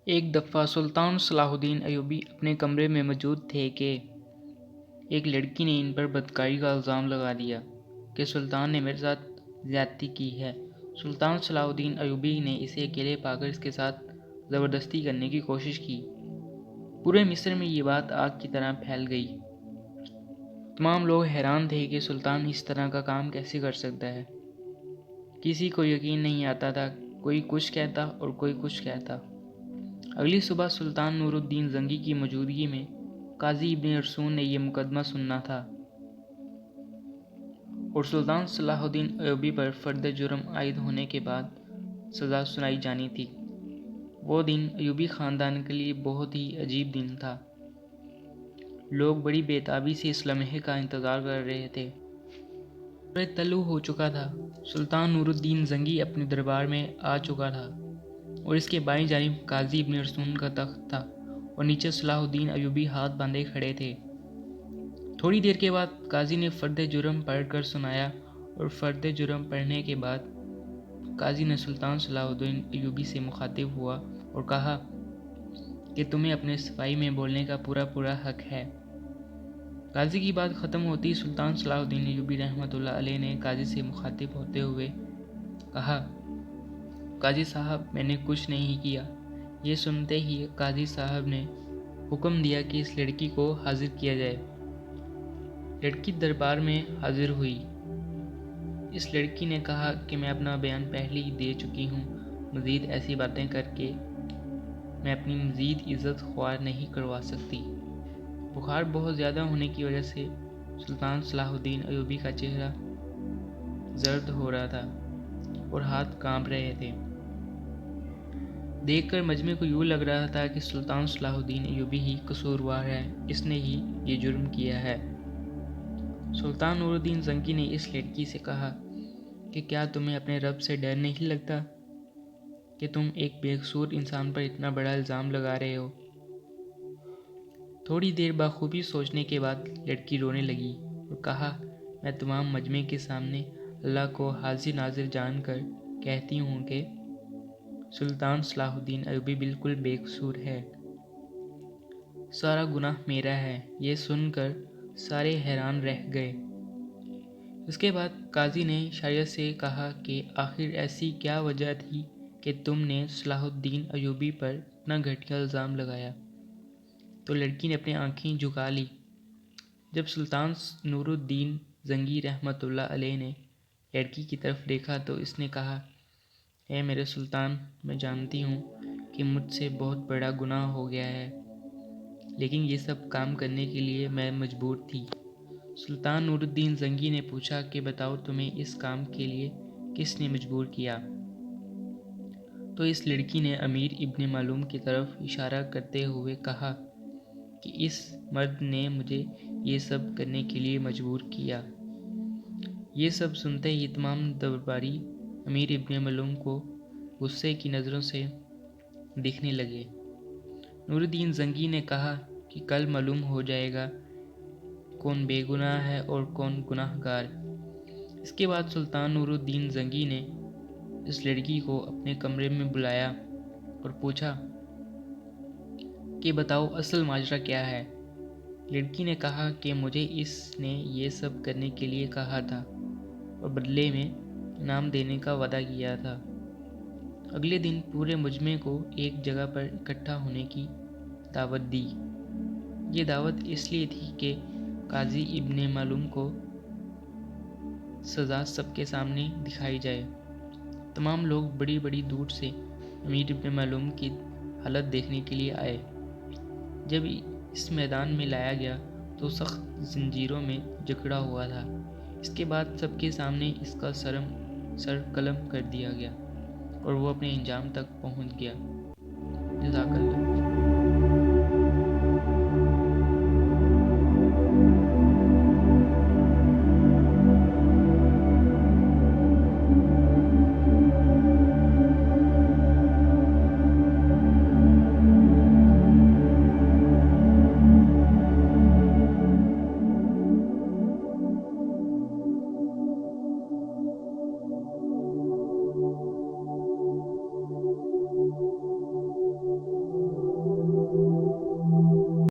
ایک دفعہ سلطان صلاح الدین ایوبی اپنے کمرے میں موجود تھے کہ ایک لڑکی نے ان پر بدکاری کا الزام لگا دیا کہ سلطان نے میرے ساتھ زیادتی کی ہے۔ سلطان صلاح الدین ایوبی نے اسے اکیلے پا کر اس کے ساتھ زبردستی کرنے کی کوشش کی۔ پورے مصر میں یہ بات آگ کی طرح پھیل گئی۔ تمام لوگ حیران تھے کہ سلطان اس طرح کا کام کیسے کر سکتا ہے۔ کسی کو یقین نہیں آتا تھا، کوئی کچھ کہتا اور کوئی کچھ کہتا۔ اگلی صبح سلطان نور الدین زنگی کی موجودگی میں قاضی ابن ارسطو نے یہ مقدمہ سننا تھا اور سلطان صلاح الدین ایوبی پر فرد جرم عائد ہونے کے بعد سزا سنائی جانی تھی۔ وہ دن ایوبی خاندان کے لیے بہت ہی عجیب دن تھا۔ لوگ بڑی بے تابی سے اس لمحے کا انتظار کر رہے تھے۔ سورج طلوع ہو چکا تھا۔ سلطان نور الدین زنگی اپنے دربار میں آ چکا تھا اور اس کے بائیں جانب قاضی ابن ارسطو کا تخت تھا اور نیچے صلاح الدین ایوبی ہاتھ باندھے کھڑے تھے۔ تھوڑی دیر کے بعد قاضی نے فرد جرم پڑھ کر سنایا اور فرد جرم پڑھنے کے بعد قاضی نے سلطان صلاح الدین ایوبی سے مخاطب ہوا اور کہا کہ تمہیں اپنے صفائی میں بولنے کا پورا حق ہے۔ قاضی کی بات ختم ہوتی سلطان صلاح الدین ایوبی رحمۃ اللہ علیہ نے قاضی سے مخاطب ہوتے ہوئے کہا، قاضی صاحب میں نے کچھ نہیں کیا۔ یہ سنتے ہی قاضی صاحب نے حکم دیا کہ اس لڑکی کو حاضر کیا جائے۔ لڑکی دربار میں حاضر ہوئی۔ اس لڑکی نے کہا کہ میں اپنا بیان پہلے ہی دے چکی ہوں، مزید ایسی باتیں کر کے میں اپنی مزید عزت خوار نہیں کروا سکتی۔ بخار بہت زیادہ ہونے کی وجہ سے سلطان صلاح الدین ایوبی کا چہرہ زرد ہو رہا تھا اور ہاتھ کانپ رہے تھے۔ دیکھ کر مجمع کو یوں لگ رہا تھا کہ سلطان صلاح الدین ایوبی ہی قصوروار ہے، اس نے ہی یہ جرم کیا ہے۔ سلطان نور الدین زنگی نے اس لڑکی سے کہا کہ کیا تمہیں اپنے رب سے ڈر نہیں لگتا کہ تم ایک بے قصور انسان پر اتنا بڑا الزام لگا رہے ہو؟ تھوڑی دیر بخوبی سوچنے کے بعد لڑکی رونے لگی اور کہا، میں تمام مجمع کے سامنے اللہ کو حاضر ناظر جان کر کہتی ہوں کہ سلطان صلاح الدین ایوبی بالکل بے قصور ہے۔ سارا گناہ میرا ہے۔ یہ سن کر سارے حیران رہ گئے۔ اس کے بعد قاضی نے شریعت سے کہا کہ آخر ایسی کیا وجہ تھی کہ تم نے صلاح الدین ایوبی پر اتنا گھٹیا الزام لگایا؟ تو لڑکی نے اپنی آنکھیں جھکا لی۔ جب سلطان نور الدین زنگی رحمۃ اللہ علیہ نے لڑکی کی طرف دیکھا تو اس نے کہا، اے میرے سلطان، میں جانتی ہوں کہ مجھ سے بہت بڑا گناہ ہو گیا ہے، لیکن یہ سب کام کرنے کے لیے میں مجبور تھی۔ سلطان نور الدین زنگی نے پوچھا کہ بتاؤ تمہیں اس کام کے لیے کس نے مجبور کیا؟ تو اس لڑکی نے امیر ابن معلوم کی طرف اشارہ کرتے ہوئے کہا کہ اس مرد نے مجھے یہ سب کرنے کے لیے مجبور کیا۔ یہ سب سنتے ہی تمام درباری امیر ابن معلوم کو غصے کی نظروں سے دیکھنے لگے۔ نور الدین زنگی نے کہا کہ کل معلوم ہو جائے گا کون بے گناہ ہے اور کون گناہ گار۔ اس کے بعد سلطان نور الدین زنگی نے اس لڑکی کو اپنے کمرے میں بلایا اور پوچھا کہ بتاؤ اصل ماجرا کیا ہے؟ لڑکی نے کہا کہ مجھے اس نے یہ سب کرنے کے لیے کہا تھا اور بدلے میں انعام دینے کا وعدہ کیا تھا۔ اگلے دن پورے مجمع کو ایک جگہ پر اکٹھا ہونے کی دعوت دی۔ یہ دعوت اس لیے تھی کہ قاضی ابن معلوم کو سزا سب کے سامنے دکھائی جائے۔ تمام لوگ بڑی دور سے امیر ابن معلوم کی حالت دیکھنے کے لیے آئے۔ جب اس میدان میں لایا گیا تو سخت زنجیروں میں جکڑا ہوا تھا۔ اس کے بعد سب کے سامنے اس کا سر قلم کر دیا گیا اور وہ اپنے انجام تک پہنچ گیا۔ جزاک اللہ۔